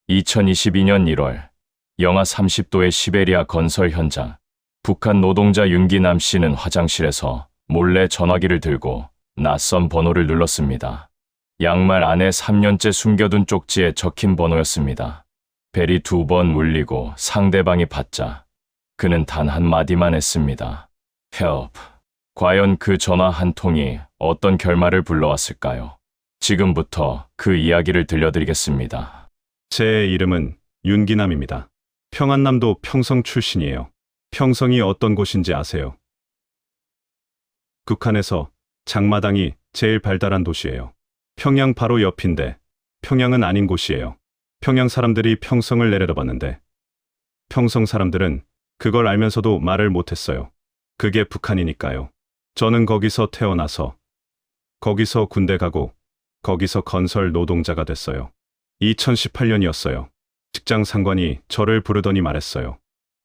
2022년 1월 영하 30도의 시베리아 건설 현장. 북한 노동자 윤기남 씨는 화장실에서 몰래 전화기를 들고 낯선 번호를 눌렀습니다. 양말 안에 3년째 숨겨둔 쪽지에 적힌 번호였습니다. 벨이 2번 울리고 상대방이 받자 그는 단 한마디만 했습니다. Help. 과연 그 전화 한 통이 어떤 결말을 불러왔을까요? 지금부터 그 이야기를 들려드리겠습니다. 제 이름은 윤기남입니다. 평안남도 평성 출신이에요. 평성이 어떤 곳인지 아세요? 북한에서 장마당이 제일 발달한 도시예요. 평양 바로 옆인데 평양은 아닌 곳이에요. 평양 사람들이 평성을 내려다봤는데 평성 사람들은 그걸 알면서도 말을 못했어요. 그게 북한이니까요. 저는 거기서 태어나서 거기서 군대 가고 거기서 건설 노동자가 됐어요. 2018년이었어요. 직장 상관이 저를 부르더니 말했어요.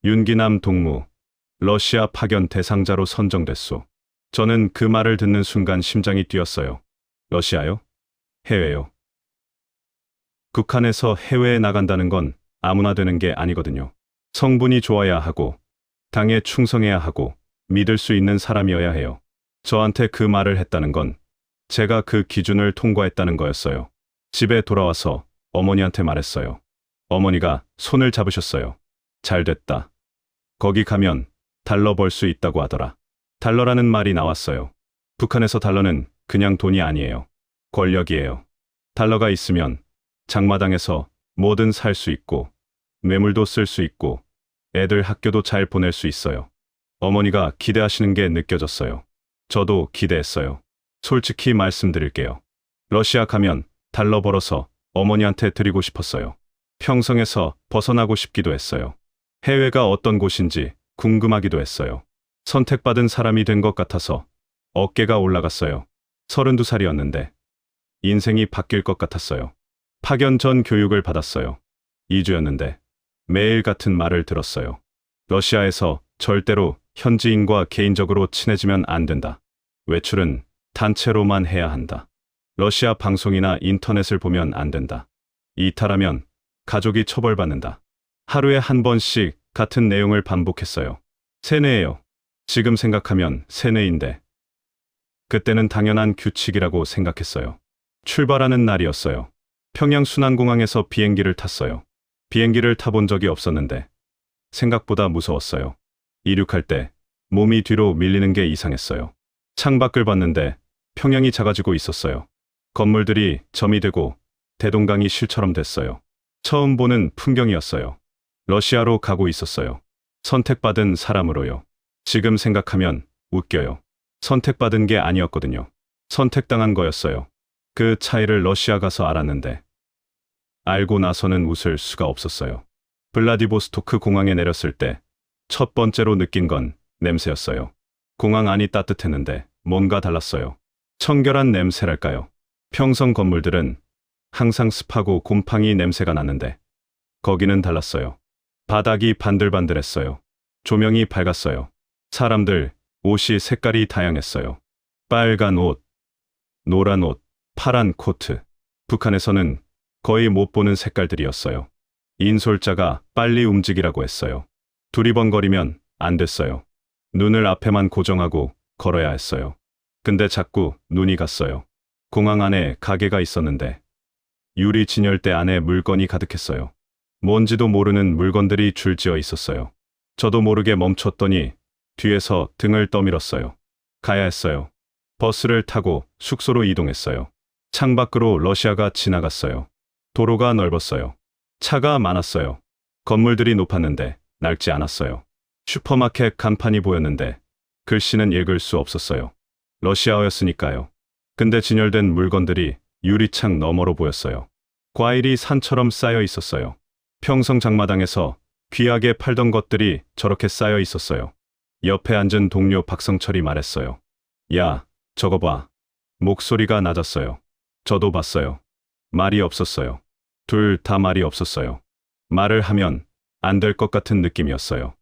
윤기남 동무, 러시아 파견 대상자로 선정됐소. 저는 그 말을 듣는 순간 심장이 뛰었어요. 러시아요? 해외요? 북한에서 해외에 나간다는 건 아무나 되는 게 아니거든요. 성분이 좋아야 하고, 당에 충성해야 하고, 믿을 수 있는 사람이어야 해요. 저한테 그 말을 했다는 건 제가 그 기준을 통과했다는 거였어요. 집에 돌아와서 어머니한테 말했어요. 어머니가 손을 잡으셨어요. 잘 됐다. 거기 가면 달러 벌 수 있다고 하더라. 달러라는 말이 나왔어요. 북한에서 달러는 그냥 돈이 아니에요. 권력이에요. 달러가 있으면 장마당에서 뭐든 살 수 있고 뇌물도 쓸 수 있고 애들 학교도 잘 보낼 수 있어요. 어머니가 기대하시는 게 느껴졌어요. 저도 기대했어요. 솔직히 말씀드릴게요. 러시아 가면 달러 벌어서 어머니한테 드리고 싶었어요. 평성에서 벗어나고 싶기도 했어요. 해외가 어떤 곳인지 궁금하기도 했어요. 선택받은 사람이 된 것 같아서 어깨가 올라갔어요. 32살이었는데 인생이 바뀔 것 같았어요. 파견 전 교육을 받았어요. 2주였는데 매일 같은 말을 들었어요. 러시아에서 절대로 현지인과 개인적으로 친해지면 안 된다. 외출은 단체로만 해야 한다. 러시아 방송이나 인터넷을 보면 안 된다. 이탈하면 가족이 처벌받는다. 하루에 한 번씩 같은 내용을 반복했어요. 세뇌예요. 지금 생각하면 세뇌인데 그때는 당연한 규칙이라고 생각했어요. 출발하는 날이었어요. 평양 순안공항에서 비행기를 탔어요. 비행기를 타본 적이 없었는데 생각보다 무서웠어요. 이륙할 때 몸이 뒤로 밀리는 게 이상했어요. 창밖을 봤는데 평양이 작아지고 있었어요. 건물들이 점이 되고 대동강이 실처럼 됐어요. 처음 보는 풍경이었어요. 러시아로 가고 있었어요. 선택받은 사람으로요. 지금 생각하면 웃겨요. 선택받은 게 아니었거든요. 선택당한 거였어요. 그 차이를 러시아 가서 알았는데 알고 나서는 웃을 수가 없었어요. 블라디보스토크 공항에 내렸을 때 첫 번째로 느낀 건 냄새였어요. 공항 안이 따뜻했는데 뭔가 달랐어요. 청결한 냄새랄까요. 평성 건물들은 항상 습하고 곰팡이 냄새가 났는데 거기는 달랐어요. 바닥이 반들반들했어요. 조명이 밝았어요. 사람들, 옷이 색깔이 다양했어요. 빨간 옷, 노란 옷, 파란 코트. 북한에서는 거의 못 보는 색깔들이었어요. 인솔자가 빨리 움직이라고 했어요. 두리번거리면 안 됐어요. 눈을 앞에만 고정하고 걸어야 했어요. 근데 자꾸 눈이 갔어요. 공항 안에 가게가 있었는데 유리 진열대 안에 물건이 가득했어요. 뭔지도 모르는 물건들이 줄지어 있었어요. 저도 모르게 멈췄더니 뒤에서 등을 떠밀었어요. 가야 했어요. 버스를 타고 숙소로 이동했어요. 창밖으로 러시아가 지나갔어요. 도로가 넓었어요. 차가 많았어요. 건물들이 높았는데 낡지 않았어요. 슈퍼마켓 간판이 보였는데 글씨는 읽을 수 없었어요. 러시아어였으니까요. 근데 진열된 물건들이 유리창 너머로 보였어요. 과일이 산처럼 쌓여 있었어요. 평성 장마당에서 귀하게 팔던 것들이 저렇게 쌓여 있었어요. 옆에 앉은 동료 박성철이 말했어요. 야, 저거 봐. 목소리가 낮았어요. 저도 봤어요. 말이 없었어요. 둘 다 말이 없었어요. 말을 하면 안 될 것 같은 느낌이었어요.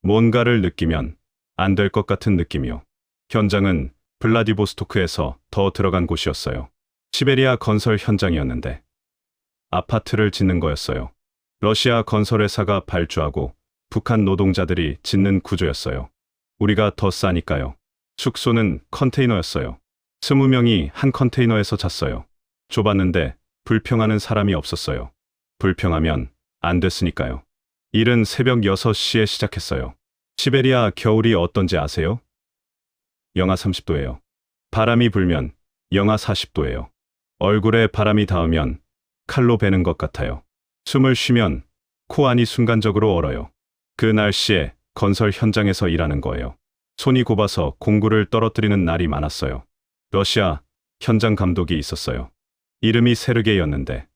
뭔가를 느끼면 안 될 것 같은 느낌이요. 현장은 블라디보스토크에서 더 들어간 곳이었어요. 시베리아 건설 현장이었는데 아파트를 짓는 거였어요. 러시아 건설회사가 발주하고 북한 노동자들이 짓는 구조였어요. 우리가 더 싸니까요. 숙소는 컨테이너였어요. 20명이 한 컨테이너에서 잤어요. 좁았는데 불평하는 사람이 없었어요. 불평하면 안 됐으니까요. 일은 새벽 6시에 시작했어요. 시베리아 겨울이 어떤지 아세요? 영하 30도예요. 바람이 불면 영하 40도예요. 얼굴에 바람이 닿으면 칼로 베는 것 같아요. 숨을 쉬면 코 안이 순간적으로 얼어요. 그 날씨에 건설 현장에서 일하는 거예요. 손이 곱아서 공구를 떨어뜨리는 날이 많았어요. 러시아 현장 감독이 있었어요. 이름이 세르게이였는데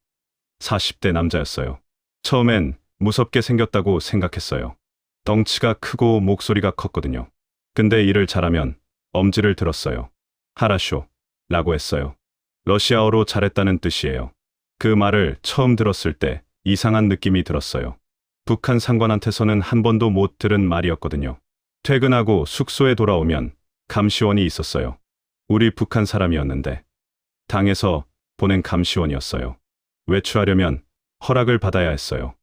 40대 남자였어요. 처음엔 무섭게 생겼다고 생각했어요. 덩치가 크고 목소리가 컸거든요. 근데 일을 잘하면 엄지를 들었어요. 하라쇼 라고 했어요. 러시아어로 잘했다는 뜻이에요. 그 말을 처음 들었을 때 이상한 느낌이 들었어요. 북한 상관한테서는 한 번도 못 들은 말이었거든요. 퇴근하고 숙소에 돌아오면 감시원이 있었어요. 우리 북한 사람이었는데 당에서 보낸 감시원이었어요. 외출하려면 허락을 받아야 했어요.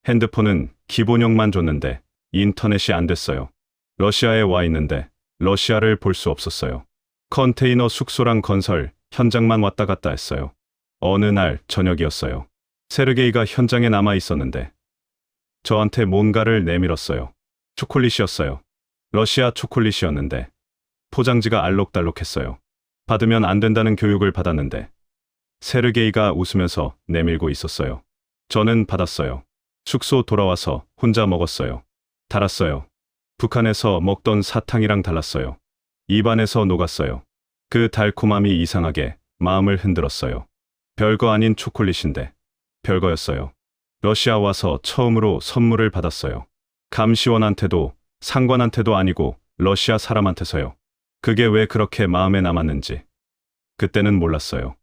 핸드폰은 기본형만 줬는데 인터넷이 안 됐어요. 러시아에 와 있는데 러시아를 볼 수 없었어요. 컨테이너 숙소랑 건설 현장만 왔다 갔다 했어요. 어느 날 저녁이었어요. 세르게이가 현장에 남아 있었는데 저한테 뭔가를 내밀었어요. 초콜릿이었어요. 러시아 초콜릿이었는데 포장지가 알록달록했어요. 받으면 안 된다는 교육을 받았는데 세르게이가 웃으면서 내밀고 있었어요. 저는 받았어요. 숙소 돌아와서 혼자 먹었어요. 달았어요. 북한에서 먹던 사탕이랑 달랐어요. 입안에서 녹았어요. 그 달콤함이 이상하게 마음을 흔들었어요. 별거 아닌 초콜릿인데 별거였어요. 러시아 와서 처음으로 선물을 받았어요. 감시원한테도 상관한테도 아니고 러시아 사람한테서요. 그게 왜 그렇게 마음에 남았는지 그때는 몰랐어요.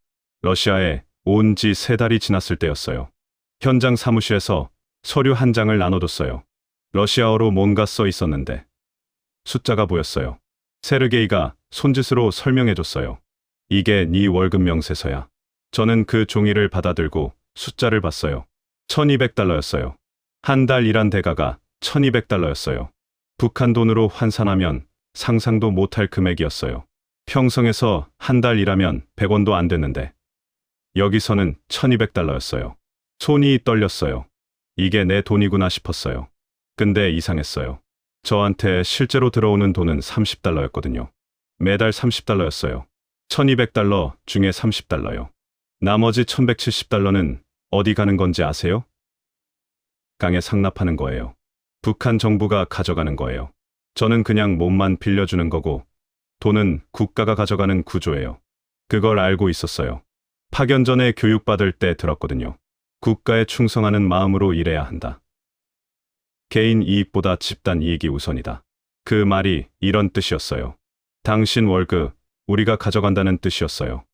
러시아에 온 지 3달이 지났을 때였어요. 현장 사무실에서 서류 한 장을 나눠줬어요. 러시아어로 뭔가 써 있었는데 숫자가 보였어요. 세르게이가 손짓으로 설명해줬어요. 이게 네 월급 명세서야. 저는 그 종이를 받아들고 숫자를 봤어요. 1200달러였어요. 한 달 일한 대가가 1200달러였어요. 북한 돈으로 환산하면 상상도 못할 금액이었어요. 평성에서 한 달 일하면 100원도 안 됐는데 여기서는 1200달러였어요. 손이 떨렸어요. 이게 내 돈이구나 싶었어요. 근데 이상했어요. 저한테 실제로 들어오는 돈은 30달러였거든요. 매달 30달러였어요. 1200달러 중에 30달러요. 나머지 1170달러는 어디 가는 건지 아세요? 강에 상납하는 거예요. 북한 정부가 가져가는 거예요. 저는 그냥 몸만 빌려주는 거고 돈은 국가가 가져가는 구조예요. 그걸 알고 있었어요. 파견 전에 교육받을 때 들었거든요. 국가에 충성하는 마음으로 일해야 한다. 개인 이익보다 집단 이익이 우선이다. 그 말이 이런 뜻이었어요. 당신 월급 우리가 가져간다는 뜻이었어요.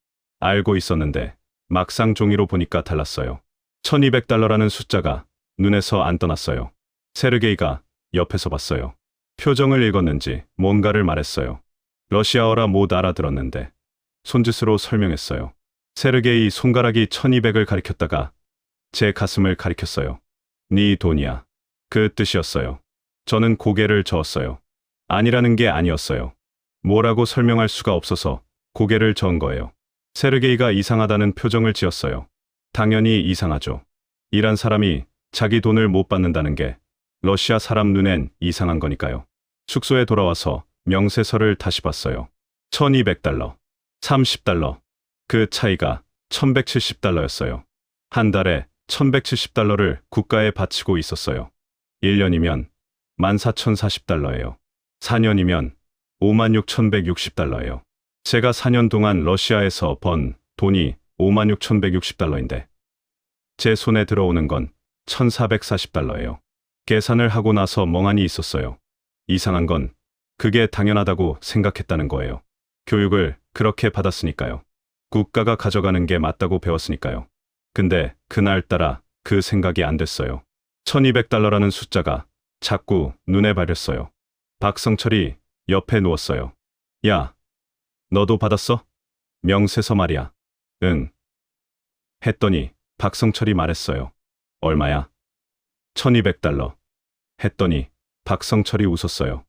알고 있었는데 막상 종이로 보니까 달랐어요. 1200달러라는 숫자가 눈에서 안 떠났어요. 세르게이가 옆에서 봤어요. 표정을 읽었는지 뭔가를 말했어요. 러시아어라 못 알아들었는데 손짓으로 설명했어요. 세르게이 손가락이 1200을 가리켰다가 제 가슴을 가리켰어요. 네 돈이야. 그 뜻이었어요. 저는 고개를 저었어요. 아니라는 게 아니었어요. 뭐라고 설명할 수가 없어서 고개를 저은 거예요. 세르게이가 이상하다는 표정을 지었어요. 당연히 이상하죠. 일한 사람이 자기 돈을 못 받는다는 게 러시아 사람 눈엔 이상한 거니까요. 숙소에 돌아와서 명세서를 다시 봤어요. 1200달러, 30달러. 그 차이가 1170달러였어요. 한 달에 1170달러를 국가에 바치고 있었어요. 1년이면 14,040달러예요. 4년이면 56,160달러예요. 제가 4년 동안 러시아에서 번 돈이 56,160달러인데 제 손에 들어오는 건 1,440달러예요. 계산을 하고 나서 멍하니 있었어요. 이상한 건 그게 당연하다고 생각했다는 거예요. 교육을 그렇게 받았으니까요. 국가가 가져가는 게 맞다고 배웠으니까요. 근데 그날따라 그 생각이 안 됐어요. 1200달러라는 숫자가 자꾸 눈에 밝였어요. 박성철이 옆에 누웠어요. 야, 너도 받았어? 명세서 말이야. 응. 했더니 박성철이 말했어요. 얼마야? $1200. 했더니 박성철이 웃었어요.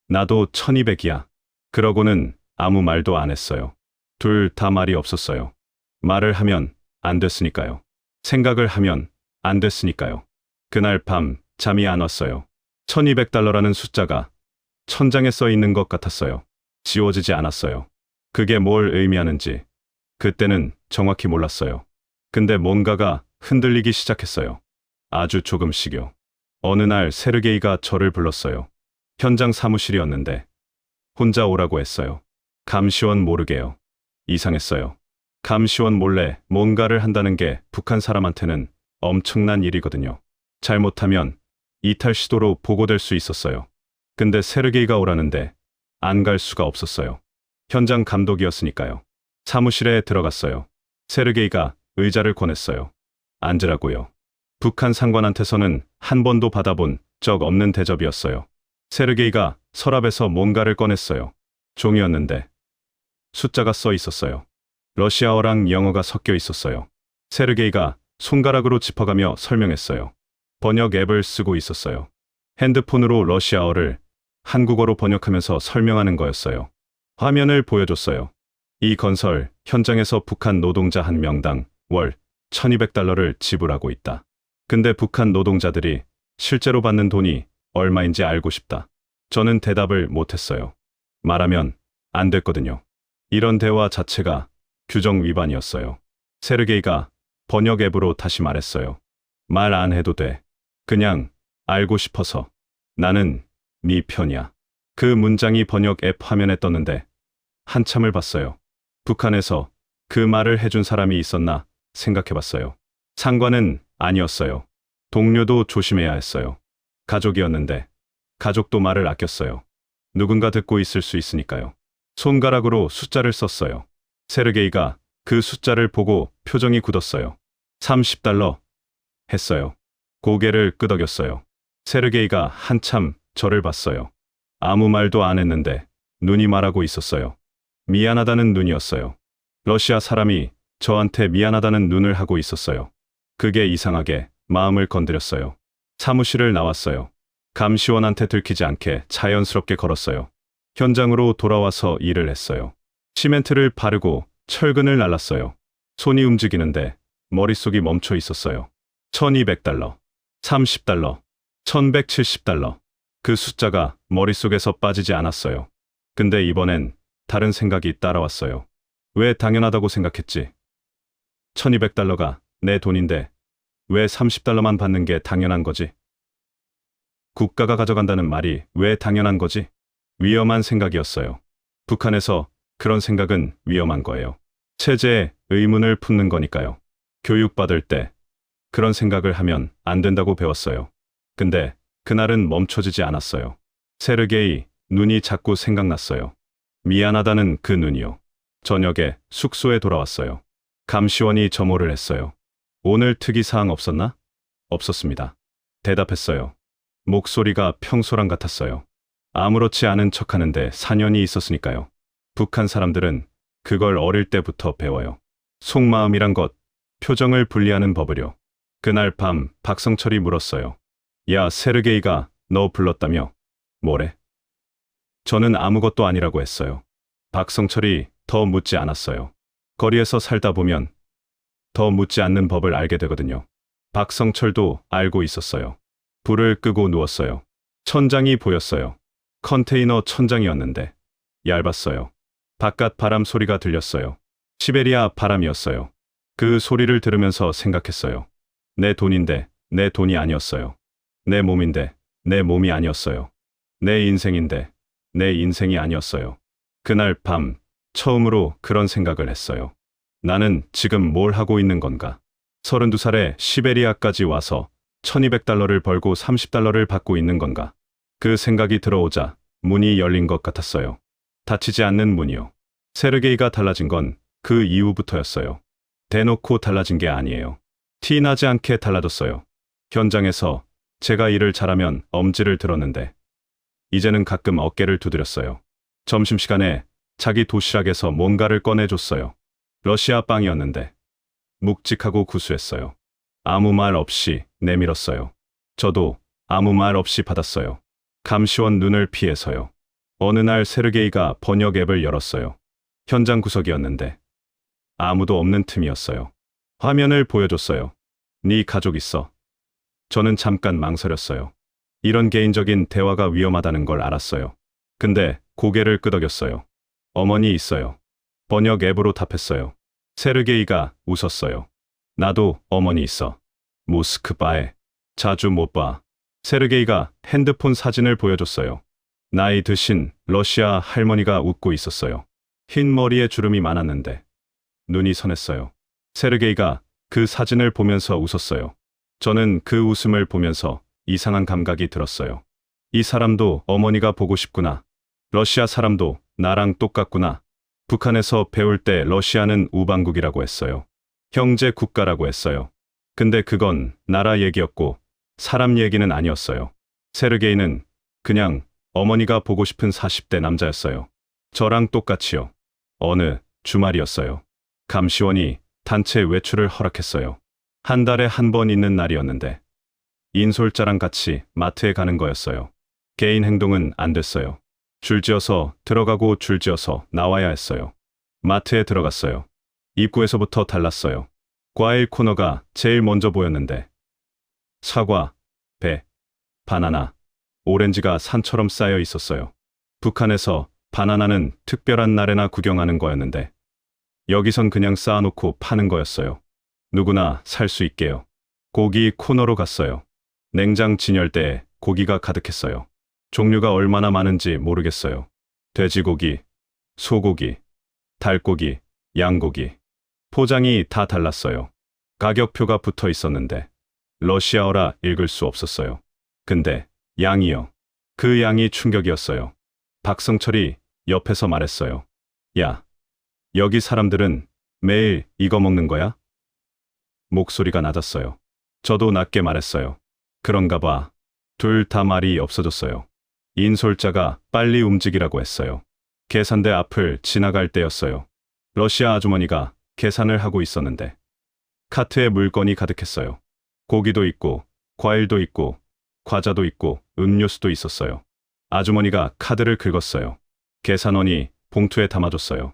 나도 1200이야. 그러고는 아무 말도 안 했어요. 둘 다 말이 없었어요. 말을 하면 안 됐으니까요. 생각을 하면 안 됐으니까요. 그날 밤 잠이 안 왔어요. $1200라는 숫자가 천장에 써 있는 것 같았어요. 지워지지 않았어요. 그게 뭘 의미하는지 그때는 정확히 몰랐어요. 근데 뭔가가 흔들리기 시작했어요. 아주 조금씩요. 어느 날 세르게이가 저를 불렀어요. 현장 사무실이었는데 혼자 오라고 했어요. 감시원 모르게요. 이상했어요. 감시원 몰래 뭔가를 한다는 게 북한 사람한테는 엄청난 일이거든요. 잘못하면 이탈 시도로 보고될 수 있었어요. 근데 세르게이가 오라는데 안 갈 수가 없었어요. 현장 감독이었으니까요. 사무실에 들어갔어요. 세르게이가 의자를 권했어요. 앉으라고요. 북한 상관한테서는 한 번도 받아본 적 없는 대접이었어요. 세르게이가 서랍에서 뭔가를 꺼냈어요. 종이였는데 숫자가 써 있었어요. 러시아어랑 영어가 섞여 있었어요. 세르게이가 손가락으로 짚어가며 설명했어요. 번역 앱을 쓰고 있었어요. 핸드폰으로 러시아어를 한국어로 번역하면서 설명하는 거였어요. 화면을 보여줬어요. 이 건설 현장에서 북한 노동자 한 명당 월 $1200를 지불하고 있다. 근데 북한 노동자들이 실제로 받는 돈이 얼마인지 알고 싶다. 저는 대답을 못했어요. 말하면 안 됐거든요. 이런 대화 자체가 규정 위반이었어요. 세르게이가 번역 앱으로 다시 말했어요. 말 안 해도 돼. 그냥 알고 싶어서. 나는 네 편이야. 그 문장이 번역 앱 화면에 떴는데 한참을 봤어요. 북한에서 그 말을 해준 사람이 있었나 생각해봤어요. 상관은 아니었어요. 동료도 조심해야 했어요. 가족이었는데 가족도 말을 아꼈어요. 누군가 듣고 있을 수 있으니까요. 손가락으로 숫자를 썼어요. 세르게이가 그 숫자를 보고 표정이 굳었어요. $30 했어요. 고개를 끄덕였어요. 세르게이가 한참 저를 봤어요. 아무 말도 안 했는데 눈이 말하고 있었어요. 미안하다는 눈이었어요. 러시아 사람이 저한테 미안하다는 눈을 하고 있었어요. 그게 이상하게 마음을 건드렸어요. 사무실을 나왔어요. 감시원한테 들키지 않게 자연스럽게 걸었어요. 현장으로 돌아와서 일을 했어요. 시멘트를 바르고 철근을 날랐어요. 손이 움직이는데 머릿속이 멈춰 있었어요. $1200, $30, $1170. 그 숫자가 머릿속에서 빠지지 않았어요. 근데 이번엔 다른 생각이 따라왔어요. 왜 당연하다고 생각했지? $1200가 내 돈인데 왜 $30만 받는 게 당연한 거지? 국가가 가져간다는 말이 왜 당연한 거지? 위험한 생각이었어요. 북한에서 그런 생각은 위험한 거예요. 체제에 의문을 품는 거니까요. 교육받을 때 그런 생각을 하면 안 된다고 배웠어요. 근데 그날은 멈춰지지 않았어요. 세르게이 눈이 자꾸 생각났어요. 미안하다는 그 눈이요. 저녁에 숙소에 돌아왔어요. 감시원이 점호를 했어요. 오늘 특이사항 없었나? 없었습니다. 대답했어요. 목소리가 평소랑 같았어요. 아무렇지 않은 척하는데 4년이 있었으니까요. 북한 사람들은 그걸 어릴 때부터 배워요. 속마음이란 것, 표정을 분리하는 법을요. 그날 밤 박성철이 물었어요. 야, 세르게이가 너 불렀다며? 뭐래? 저는 아무것도 아니라고 했어요. 박성철이 더 묻지 않았어요. 거리에서 살다 보면 더 묻지 않는 법을 알게 되거든요. 박성철도 알고 있었어요. 불을 끄고 누웠어요. 천장이 보였어요. 컨테이너 천장이었는데 얇았어요. 바깥 바람 소리가 들렸어요. 시베리아 바람이었어요. 그 소리를 들으면서 생각했어요. 내 돈인데 내 돈이 아니었어요. 내 몸인데 내 몸이 아니었어요. 내 인생인데 내 인생이 아니었어요. 그날 밤 처음으로 그런 생각을 했어요. 나는 지금 뭘 하고 있는 건가? 32살에 시베리아까지 와서 $1200를 벌고 $30를 받고 있는 건가? 그 생각이 들어오자 문이 열린 것 같았어요. 닫히지 않는 문이요. 세르게이가 달라진 건 그 이후부터였어요. 대놓고 달라진 게 아니에요. 티 나지 않게 달라졌어요. 현장에서 제가 일을 잘하면 엄지를 들었는데 이제는 가끔 어깨를 두드렸어요. 점심시간에 자기 도시락에서 뭔가를 꺼내줬어요. 러시아 빵이었는데 묵직하고 구수했어요. 아무 말 없이 내밀었어요. 저도 아무 말 없이 받았어요. 감시원 눈을 피해서요. 어느 날 세르게이가 번역 앱을 열었어요. 현장 구석이었는데 아무도 없는 틈이었어요. 화면을 보여줬어요. 네 가족 있어. 저는 잠깐 망설였어요. 이런 개인적인 대화가 위험하다는 걸 알았어요. 근데 고개를 끄덕였어요. 어머니 있어요. 번역 앱으로 답했어요. 세르게이가 웃었어요. 나도 어머니 있어. 모스크바에. 자주 못 봐. 세르게이가 핸드폰 사진을 보여줬어요. 나이 드신 러시아 할머니가 웃고 있었어요. 흰 머리에 주름이 많았는데 눈이 선했어요. 세르게이가 그 사진을 보면서 웃었어요. 저는 그 웃음을 보면서 이상한 감각이 들었어요. 이 사람도 어머니가 보고 싶구나. 러시아 사람도 나랑 똑같구나. 북한에서 배울 때 러시아는 우방국이라고 했어요. 형제 국가라고 했어요. 근데 그건 나라 얘기였고 사람 얘기는 아니었어요. 세르게이는 그냥 어머니가 보고 싶은 40대 남자였어요. 저랑 똑같이요. 어느 주말이었어요. 감시원이 단체 외출을 허락했어요. 한 달에 한 번 있는 날이었는데 인솔자랑 같이 마트에 가는 거였어요. 개인 행동은 안 됐어요. 줄지어서 들어가고 줄지어서 나와야 했어요. 마트에 들어갔어요. 입구에서부터 달랐어요. 과일 코너가 제일 먼저 보였는데 사과, 배, 바나나, 오렌지가 산처럼 쌓여 있었어요. 북한에서 바나나는 특별한 날에나 구경하는 거였는데 여기선 그냥 쌓아놓고 파는 거였어요. 누구나 살 수 있게요. 고기 코너로 갔어요. 냉장 진열대에 고기가 가득했어요. 종류가 얼마나 많은지 모르겠어요. 돼지고기, 소고기, 닭고기, 양고기. 포장이 다 달랐어요. 가격표가 붙어 있었는데 러시아어라 읽을 수 없었어요. 근데 양이요. 그 양이 충격이었어요. 박성철이 옆에서 말했어요. 야, 여기 사람들은 매일 이거 먹는 거야? 목소리가 낮았어요. 저도 낮게 말했어요. 그런가 봐. 둘 다 말이 없어졌어요. 인솔자가 빨리 움직이라고 했어요. 계산대 앞을 지나갈 때였어요. 러시아 아주머니가 계산을 하고 있었는데 카트에 물건이 가득했어요. 고기도 있고 과일도 있고 과자도 있고 음료수도 있었어요. 아주머니가 카드를 긁었어요. 계산원이 봉투에 담아줬어요.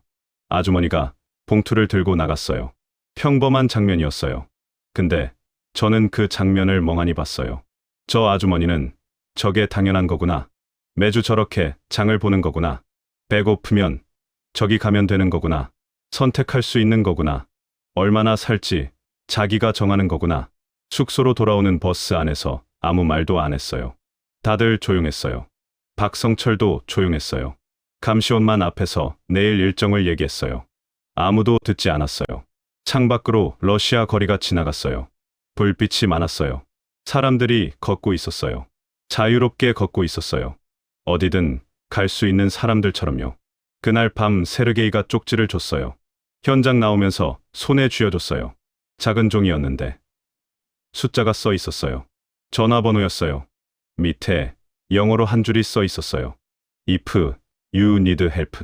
아주머니가 봉투를 들고 나갔어요. 평범한 장면이었어요. 근데 저는 그 장면을 멍하니 봤어요. 저 아주머니는 저게 당연한 거구나. 매주 저렇게 장을 보는 거구나. 배고프면 저기 가면 되는 거구나. 선택할 수 있는 거구나. 얼마나 살지 자기가 정하는 거구나. 숙소로 돌아오는 버스 안에서 아무 말도 안 했어요. 다들 조용했어요. 박성철도 조용했어요. 감시원만 앞에서 내일 일정을 얘기했어요. 아무도 듣지 않았어요. 창밖으로 러시아 거리가 지나갔어요. 불빛이 많았어요. 사람들이 걷고 있었어요. 자유롭게 걷고 있었어요. 어디든 갈 수 있는 사람들처럼요. 그날 밤 세르게이가 쪽지를 줬어요. 현장 나오면서 손에 쥐어줬어요. 작은 종이였는데 숫자가 써 있었어요. 전화번호였어요. 밑에 영어로 한 줄이 써 있었어요. If you need help.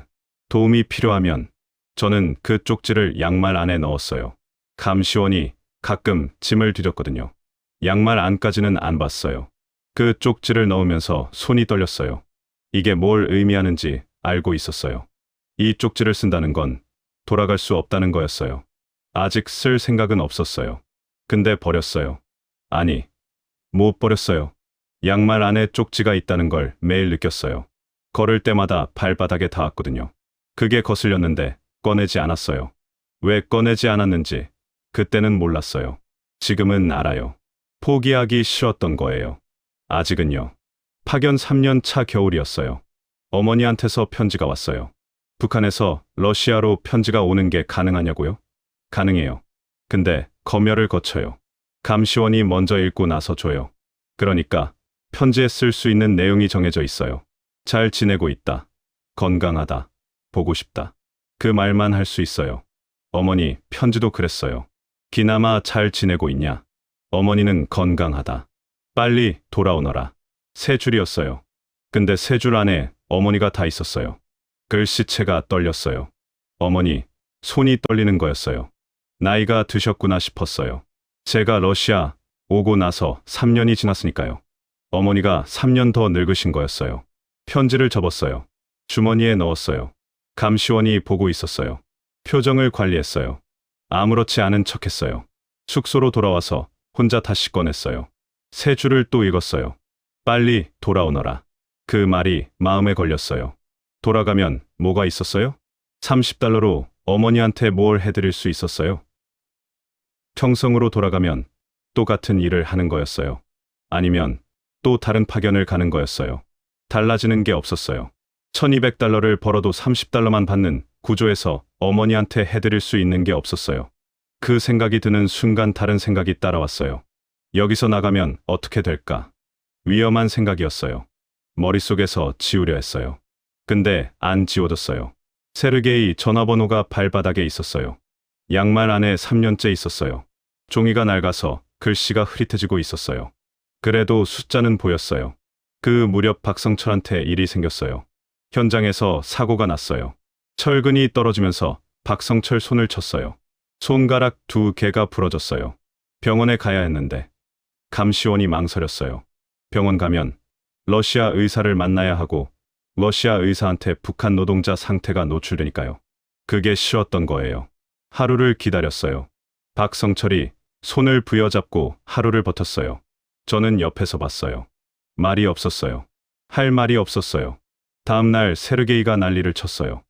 도움이 필요하면. 저는 그 쪽지를 양말 안에 넣었어요. 감시원이 가끔 짐을 뒤졌거든요. 양말 안까지는 안 봤어요. 그 쪽지를 넣으면서 손이 떨렸어요. 이게 뭘 의미하는지 알고 있었어요. 이 쪽지를 쓴다는 건 돌아갈 수 없다는 거였어요. 아직 쓸 생각은 없었어요. 근데 버렸어요. 아니, 못 버렸어요. 양말 안에 쪽지가 있다는 걸 매일 느꼈어요. 걸을 때마다 발바닥에 닿았거든요. 그게 거슬렸는데 꺼내지 않았어요. 왜 꺼내지 않았는지 그때는 몰랐어요. 지금은 알아요. 포기하기 싫었던 거예요. 아직은요. 파견 3년 차 겨울이었어요. 어머니한테서 편지가 왔어요. 북한에서 러시아로 편지가 오는 게 가능하냐고요? 가능해요. 근데 검열을 거쳐요. 감시원이 먼저 읽고 나서 줘요. 그러니까 편지에 쓸 수 있는 내용이 정해져 있어요. 잘 지내고 있다. 건강하다. 보고 싶다. 그 말만 할 수 있어요. 어머니 편지도 그랬어요. 기나마 잘 지내고 있냐? 어머니는 건강하다. 빨리 돌아오너라. 세 줄이었어요. 근데 세 줄 안에 어머니가 다 있었어요. 글씨체가 떨렸어요. 어머니, 손이 떨리는 거였어요. 나이가 드셨구나 싶었어요. 제가 러시아 오고 나서 3년이 지났으니까요. 어머니가 3년 더 늙으신 거였어요. 편지를 접었어요. 주머니에 넣었어요. 감시원이 보고 있었어요. 표정을 관리했어요. 아무렇지 않은 척했어요. 숙소로 돌아와서 혼자 다시 꺼냈어요. 세 줄을 또 읽었어요. 빨리 돌아오너라. 그 말이 마음에 걸렸어요. 돌아가면 뭐가 있었어요? 30달러로 어머니한테 뭘 해드릴 수 있었어요? 평성으로 돌아가면 똑같은 일을 하는 거였어요. 아니면 또 다른 파견을 가는 거였어요. 달라지는 게 없었어요. 1200달러를 벌어도 30달러만 받는 구조에서 어머니한테 해드릴 수 있는 게 없었어요. 그 생각이 드는 순간 다른 생각이 따라왔어요. 여기서 나가면 어떻게 될까? 위험한 생각이었어요. 머릿속에서 지우려 했어요. 근데 안 지워졌어요. 세르게이 전화번호가 발바닥에 있었어요. 양말 안에 3년째 있었어요. 종이가 낡아서 글씨가 흐릿해지고 있었어요. 그래도 숫자는 보였어요. 그 무렵 박성철한테 일이 생겼어요. 현장에서 사고가 났어요. 철근이 떨어지면서 박성철 손을 쳤어요. 손가락 2개가 부러졌어요. 병원에 가야 했는데 감시원이 망설였어요. 병원 가면 러시아 의사를 만나야 하고 러시아 의사한테 북한 노동자 상태가 노출되니까요. 그게 싫었던 거예요. 하루를 기다렸어요. 박성철이 손을 부여잡고 하루를 버텼어요. 저는 옆에서 봤어요. 말이 없었어요. 할 말이 없었어요. 다음 날 세르게이가 난리를 쳤어요.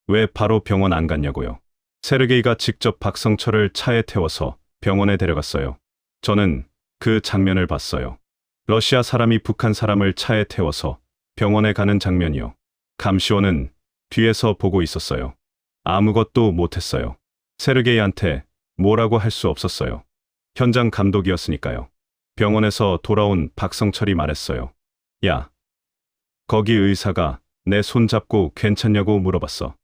왜 바로 병원 안 갔냐고요. 세르게이가 직접 박성철을 차에 태워서 병원에 데려갔어요. 저는 그 장면을 봤어요. 러시아 사람이 북한 사람을 차에 태워서 병원에 가는 장면이요. 감시원은 뒤에서 보고 있었어요. 아무것도 못했어요. 세르게이한테 뭐라고 할 수 없었어요. 현장 감독이었으니까요. 병원에서 돌아온 박성철이 말했어요. 야, 거기 의사가 내 손 잡고 괜찮냐고 물어봤어.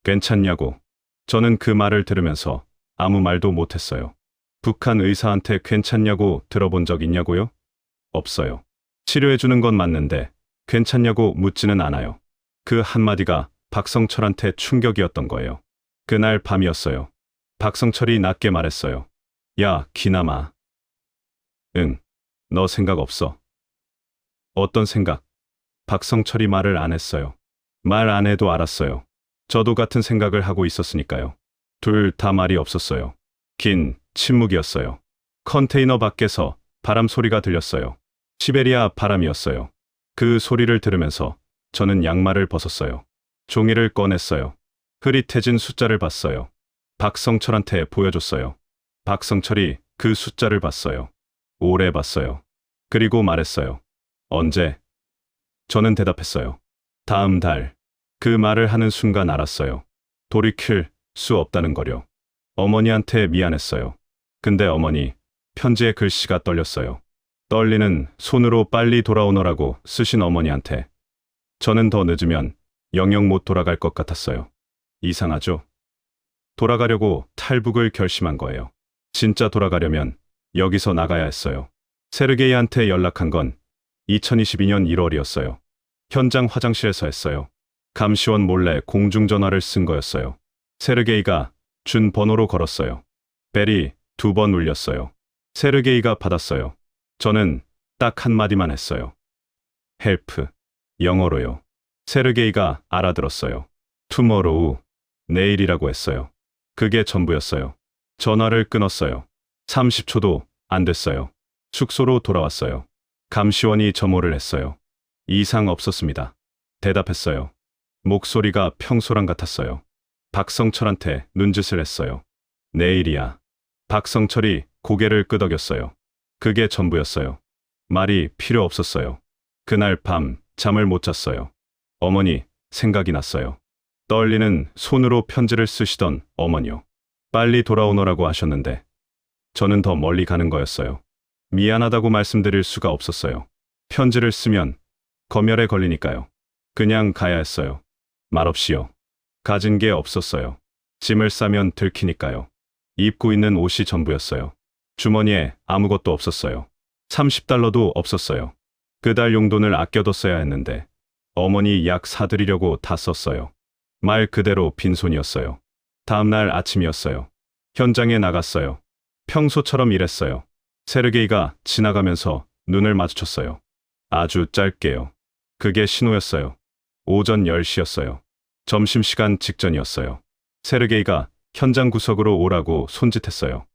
괜찮냐고. 저는 그 말을 들으면서 아무 말도 못했어요. 북한 의사한테 괜찮냐고 들어본 적 있냐고요? 없어요. 치료해주는 건 맞는데 괜찮냐고 묻지는 않아요. 그 한마디가 박성철한테 충격이었던 거예요. 그날 밤이었어요. 박성철이 낮게 말했어요. 야, 기남아. 응, 너 생각 없어? 어떤 생각? 박성철이 말을 안 했어요. 말 안 해도 알았어요. 저도 같은 생각을 하고 있었으니까요. 둘 다 말이 없었어요. 긴 침묵이었어요. 컨테이너 밖에서 바람 소리가 들렸어요. 시베리아 바람이었어요. 그 소리를 들으면서 저는 양말을 벗었어요. 종이를 꺼냈어요. 흐릿해진 숫자를 봤어요. 박성철한테 보여줬어요. 박성철이 그 숫자를 봤어요. 오래 봤어요. 그리고 말했어요. 언제? 저는 대답했어요. 다음 달. 그 말을 하는 순간 알았어요. 돌이킬 수 없다는 거려. 어머니한테 미안했어요. 근데 어머니, 편지의 글씨가 떨렸어요. 떨리는 손으로 빨리 돌아오너라고 쓰신 어머니한테. 저는 더 늦으면 영영 못 돌아갈 것 같았어요. 이상하죠? 돌아가려고 탈북을 결심한 거예요. 진짜 돌아가려면 여기서 나가야 했어요. 세르게이한테 연락한 건 2022년 1월이었어요. 현장 화장실에서 했어요. 감시원 몰래 공중전화를 쓴 거였어요. 세르게이가 준 번호로 걸었어요. 벨이 2번 울렸어요. 세르게이가 받았어요. 저는 딱 한마디만 했어요. 헬프. 영어로요. 세르게이가 알아들었어요. 투모로우. 내일이라고 했어요. 그게 전부였어요. 전화를 끊었어요. 30초도 안 됐어요. 숙소로 돌아왔어요. 감시원이 점호를 했어요. 이상 없었습니다. 대답했어요. 목소리가 평소랑 같았어요. 박성철한테 눈짓을 했어요. 내일이야. 박성철이 고개를 끄덕였어요. 그게 전부였어요. 말이 필요 없었어요. 그날 밤 잠을 못 잤어요. 어머니 생각이 났어요. 떨리는 손으로 편지를 쓰시던 어머니요. 빨리 돌아오너라고 하셨는데 저는 더 멀리 가는 거였어요. 미안하다고 말씀드릴 수가 없었어요. 편지를 쓰면 검열에 걸리니까요. 그냥 가야 했어요. 말없이요. 가진 게 없었어요. 짐을 싸면 들키니까요. 입고 있는 옷이 전부였어요. 주머니에 아무것도 없었어요. 30달러도 없었어요. 그달 용돈을 아껴뒀어야 했는데 어머니 약 사드리려고 다 썼어요. 말 그대로 빈손이었어요. 다음날 아침이었어요. 현장에 나갔어요. 평소처럼 일했어요. 세르게이가 지나가면서 눈을 마주쳤어요. 아주 짧게요. 그게 신호였어요. 오전 10시였어요. 점심시간 직전이었어요. 세르게이가 현장 구석으로 오라고 손짓했어요.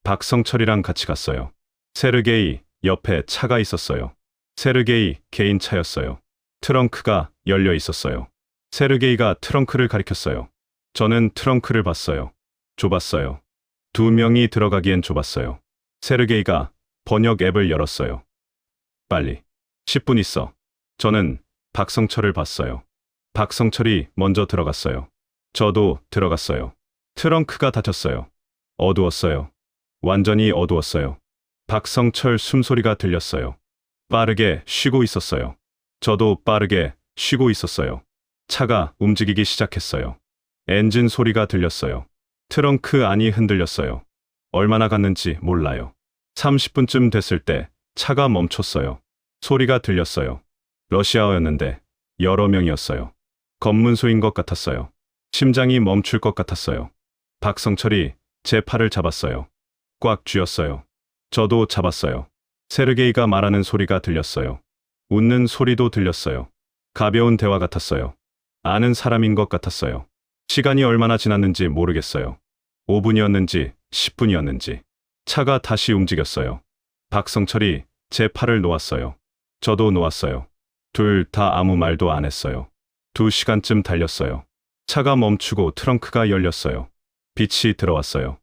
박성철이랑 같이 갔어요. 세르게이 옆에 차가 있었어요. 세르게이 개인 차였어요. 트렁크가 열려 있었어요. 세르게이가 트렁크를 가리켰어요. 저는 트렁크를 봤어요. 좁았어요. 두 명이 들어가기엔 좁았어요. 세르게이가 번역 앱을 열었어요. 빨리. 10분 있어. 저는 박성철을 봤어요. 박성철이 먼저 들어갔어요. 저도 들어갔어요. 트렁크가 닫혔어요. 어두웠어요. 완전히 어두웠어요. 박성철 숨소리가 들렸어요. 빠르게 쉬고 있었어요. 저도 빠르게 쉬고 있었어요. 차가 움직이기 시작했어요. 엔진 소리가 들렸어요. 트렁크 안이 흔들렸어요. 얼마나 갔는지 몰라요. 30분쯤 됐을 때 차가 멈췄어요. 소리가 들렸어요. 러시아어였는데 여러 명이었어요. 검문소인 것 같았어요. 심장이 멈출 것 같았어요. 박성철이 제 팔을 잡았어요. 꽉 쥐었어요. 저도 잡았어요. 세르게이가 말하는 소리가 들렸어요. 웃는 소리도 들렸어요. 가벼운 대화 같았어요. 아는 사람인 것 같았어요. 시간이 얼마나 지났는지 모르겠어요. 5분이었는지 10분이었는지. 차가 다시 움직였어요. 박성철이 제 팔을 놓았어요. 저도 놓았어요. 둘 다 아무 말도 안 했어요. 2시간쯤 달렸어요. 차가 멈추고 트렁크가 열렸어요. 빛이 들어왔어요.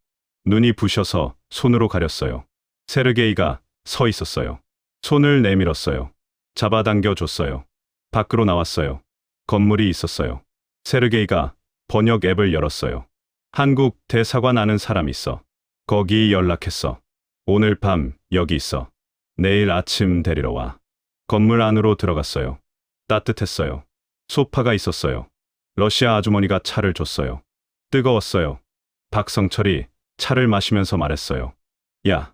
눈이 부셔서 손으로 가렸어요. 세르게이가 서 있었어요. 손을 내밀었어요. 잡아당겨 줬어요. 밖으로 나왔어요. 건물이 있었어요. 세르게이가 번역 앱을 열었어요. 한국 대사관 아는 사람 있어. 거기 연락했어. 오늘 밤 여기 있어. 내일 아침 데리러 와. 건물 안으로 들어갔어요. 따뜻했어요. 소파가 있었어요. 러시아 아주머니가 차를 줬어요. 뜨거웠어요. 박성철이 차를 마시면서 말했어요. 야,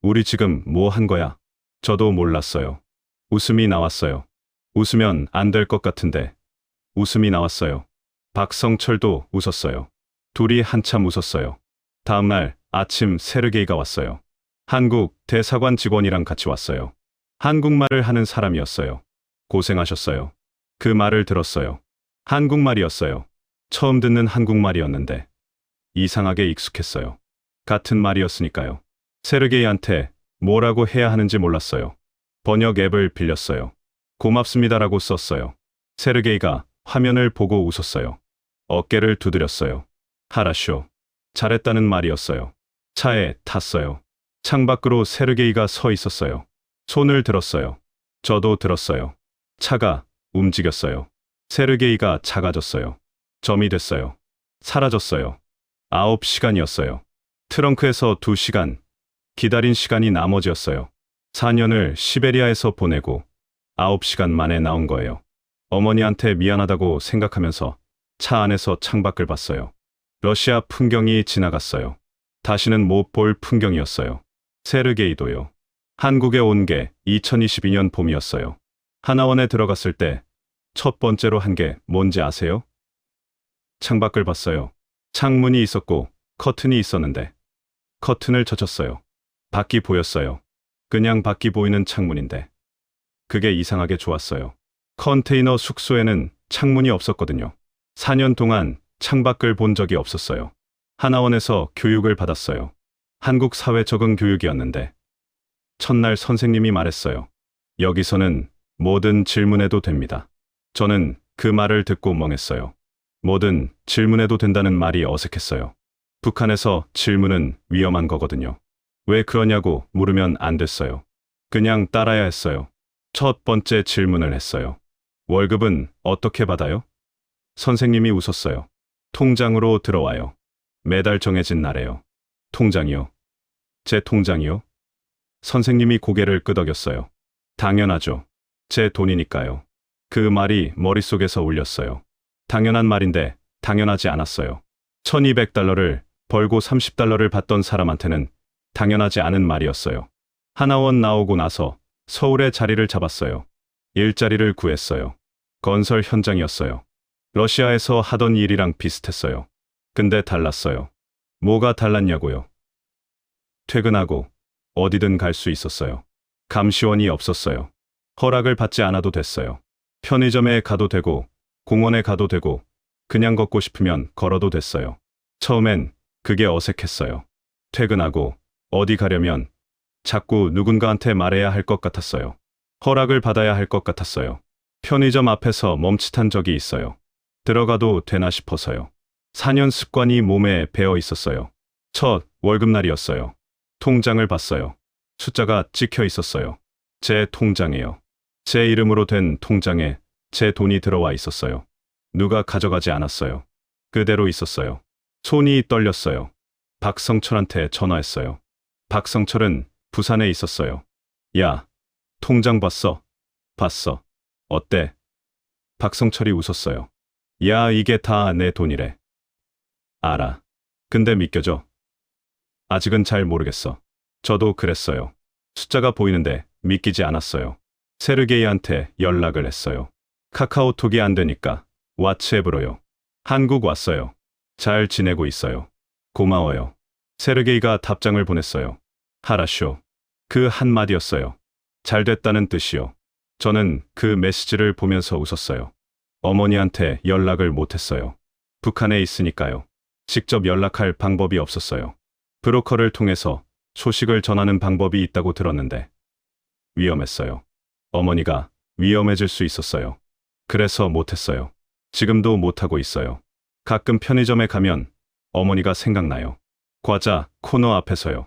우리 지금 뭐 한 거야? 저도 몰랐어요. 웃음이 나왔어요. 웃으면 안 될 것 같은데. 웃음이 나왔어요. 박성철도 웃었어요. 둘이 한참 웃었어요. 다음날 아침 세르게이가 왔어요. 한국 대사관 직원이랑 같이 왔어요. 한국말을 하는 사람이었어요. 고생하셨어요. 그 말을 들었어요. 한국말이었어요. 처음 듣는 한국말이었는데 이상하게 익숙했어요. 같은 말이었으니까요. 세르게이한테 뭐라고 해야 하는지 몰랐어요. 번역 앱을 빌렸어요. 고맙습니다라고 썼어요. 세르게이가 화면을 보고 웃었어요. 어깨를 두드렸어요. 하라쇼. 잘했다는 말이었어요. 차에 탔어요. 창밖으로 세르게이가 서 있었어요. 손을 들었어요. 저도 들었어요. 차가 움직였어요. 세르게이가 작아졌어요. 점이 됐어요. 사라졌어요. 9시간이었어요. 트렁크에서 2시간, 기다린 시간이 나머지였어요. 4년을 시베리아에서 보내고 9시간 만에 나온 거예요. 어머니한테 미안하다고 생각하면서 차 안에서 창밖을 봤어요. 러시아 풍경이 지나갔어요. 다시는 못 볼 풍경이었어요. 세르게이도요. 한국에 온 게 2022년 봄이었어요. 하나원에 들어갔을 때 첫 번째로 한 게 뭔지 아세요? 창밖을 봤어요. 창문이 있었고 커튼이 있었는데 커튼을 젖혔어요. 밖이 보였어요. 그냥 밖이 보이는 창문인데 그게 이상하게 좋았어요. 컨테이너 숙소에는 창문이 없었거든요. 4년 동안 창밖을 본 적이 없었어요. 하나원에서 교육을 받았어요. 한국 사회 적응 교육이었는데 첫날 선생님이 말했어요. 여기서는 뭐든 질문해도 됩니다. 저는 그 말을 듣고 멍했어요. 뭐든 질문해도 된다는 말이 어색했어요. 북한에서 질문은 위험한 거거든요. 왜 그러냐고 물으면 안 됐어요. 그냥 따라야 했어요. 첫 번째 질문을 했어요. 월급은 어떻게 받아요? 선생님이 웃었어요. 통장으로 들어와요. 매달 정해진 날에요. 통장이요? 제 통장이요? 선생님이 고개를 끄덕였어요. 당연하죠. 제 돈이니까요. 그 말이 머릿속에서 울렸어요. 당연한 말인데 당연하지 않았어요. 1200달러를 벌고 30달러를 받던 사람한테는 당연하지 않은 말이었어요. 하나원 나오고 나서 서울에 자리를 잡았어요. 일자리를 구했어요. 건설 현장이었어요. 러시아에서 하던 일이랑 비슷했어요. 근데 달랐어요. 뭐가 달랐냐고요? 퇴근하고 어디든 갈 수 있었어요. 감시원이 없었어요. 허락을 받지 않아도 됐어요. 편의점에 가도 되고, 공원에 가도 되고, 그냥 걷고 싶으면 걸어도 됐어요. 처음엔 그게 어색했어요. 퇴근하고 어디 가려면 자꾸 누군가한테 말해야 할 것 같았어요. 허락을 받아야 할 것 같았어요. 편의점 앞에서 멈칫한 적이 있어요. 들어가도 되나 싶어서요. 4년 습관이 몸에 배어 있었어요. 첫 월급날이었어요. 통장을 봤어요. 숫자가 찍혀 있었어요. 제 통장에요. 제 이름으로 된 통장에 제 돈이 들어와 있었어요. 누가 가져가지 않았어요. 그대로 있었어요. 손이 떨렸어요. 박성철한테 전화했어요. 박성철은 부산에 있었어요. 야, 통장 봤어? 봤어. 어때? 박성철이 웃었어요. 야, 이게 다 내 돈이래. 알아. 근데 믿겨져? 아직은 잘 모르겠어. 저도 그랬어요. 숫자가 보이는데 믿기지 않았어요. 세르게이한테 연락을 했어요. 카카오톡이 안 되니까 왓츠앱으로요. 한국 왔어요. 잘 지내고 있어요. 고마워요. 세르게이가 답장을 보냈어요. 하라쇼. 그 한마디였어요. 잘 됐다는 뜻이요. 저는 그 메시지를 보면서 웃었어요. 어머니한테 연락을 못했어요. 북한에 있으니까요. 직접 연락할 방법이 없었어요. 브로커를 통해서 소식을 전하는 방법이 있다고 들었는데 위험했어요. 어머니가 위험해질 수 있었어요. 그래서 못했어요. 지금도 못하고 있어요. 가끔 편의점에 가면 어머니가 생각나요. 과자 코너 앞에서요.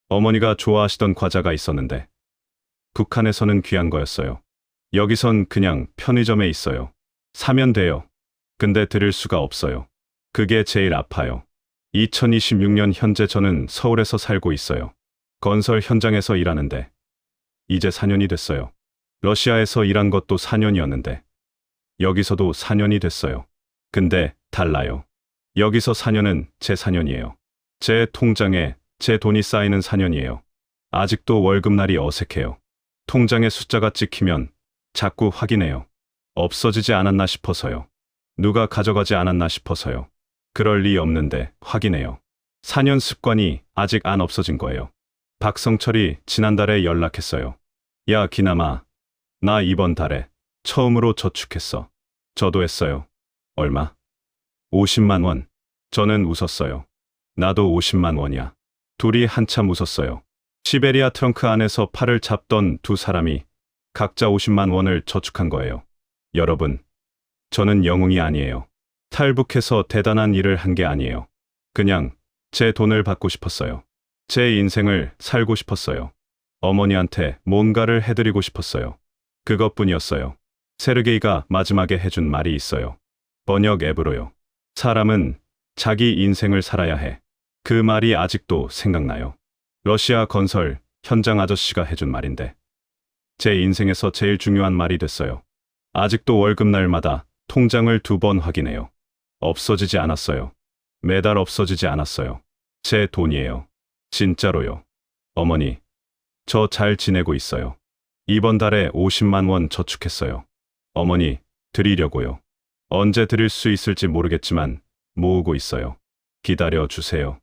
어머니가 좋아하시던 과자가 있었는데 북한에서는 귀한 거였어요. 여기선 그냥 편의점에 있어요. 사면 돼요. 근데 드릴 수가 없어요. 그게 제일 아파요. 2026년 현재 저는 서울에서 살고 있어요. 건설 현장에서 일하는데 이제 4년이 됐어요. 러시아에서 일한 것도 4년이었는데 여기서도 4년이 됐어요. 근데 달라요. 여기서 4년은 제 4년이에요. 제 통장에 제 돈이 쌓이는 4년이에요. 아직도 월급날이 어색해요. 통장에 숫자가 찍히면 자꾸 확인해요. 없어지지 않았나 싶어서요. 누가 가져가지 않았나 싶어서요. 그럴 리 없는데 확인해요. 4년 습관이 아직 안 없어진 거예요. 박성철이 지난달에 연락했어요. 야, 기남아. 나 이번 달에 처음으로 저축했어. 저도 했어요. 얼마? 50만 원. 저는 웃었어요. 나도 50만 원이야. 둘이 한참 웃었어요. 시베리아 트렁크 안에서 팔을 잡던 두 사람이 각자 50만 원을 저축한 거예요. 여러분, 저는 영웅이 아니에요. 탈북해서 대단한 일을 한 게 아니에요. 그냥 제 돈을 받고 싶었어요. 제 인생을 살고 싶었어요. 어머니한테 뭔가를 해드리고 싶었어요. 그것뿐이었어요. 세르게이가 마지막에 해준 말이 있어요. 번역 앱으로요. 사람은 자기 인생을 살아야 해. 그 말이 아직도 생각나요. 러시아 건설 현장 아저씨가 해준 말인데 제 인생에서 제일 중요한 말이 됐어요. 아직도 월급날마다 통장을 2번 확인해요. 없어지지 않았어요. 매달 없어지지 않았어요. 제 돈이에요. 진짜로요. 어머니, 저 잘 지내고 있어요. 이번 달에 50만 원 저축했어요. 어머니, 드리려고요. 언제 드릴 수 있을지 모르겠지만 모으고 있어요. 기다려 주세요.